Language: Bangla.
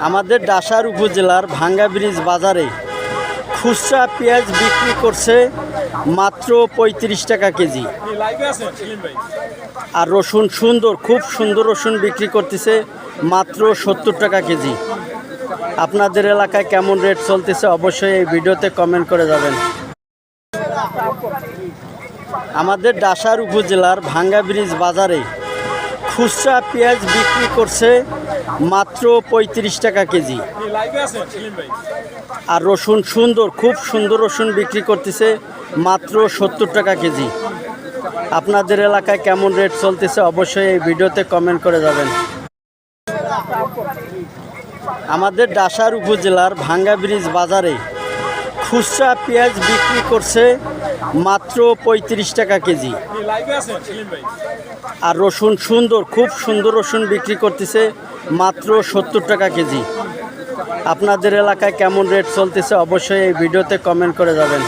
আমাদের ডাসার উপজেলার ভাঙ্গা ব্রিজ বাজারে খুচরা পেঁয়াজ বিক্রি করছে মাত্র ৩৫ টাকা কেজি। আর রসুন খুব সুন্দর রসুন বিক্রি করতেছে মাত্র ৭০ টাকা কেজি। আপনাদের এলাকায় কেমন রেট চলতেছে অবশ্যই এই ভিডিওতে কমেন্ট করে যাবেন। আমাদের ডাসার উপজেলার ভাঙ্গা ব্রিজ বাজারে খুচরা পেঁয়াজ বিক্রি করছে মাত্র ৩৫ টাকা কেজি। আর রসুন খুব সুন্দর রসুন বিক্রি করতেছে মাত্র ৭০ টাকা কেজি। আপনাদের এলাকায় কেমন রেট চলতেছে অবশ্যই এই ভিডিওতে কমেন্ট করে যাবেন। আমাদের ডাসার উপজেলার ভাঙ্গা ব্রিজ বাজারে খুচরা পেঁয়াজ বিক্রি করছে মাত্র ৩৫ টাকা কেজি। আর রসুন খুব সুন্দর রসুন বিক্রি করতেছে মাত্র ৭০ টাকা কেজি। আপনাদের এলাকায় কেমন রেট চলতেছে অবশ্যই এই ভিডিওতে কমেন্ট করে যাবেন।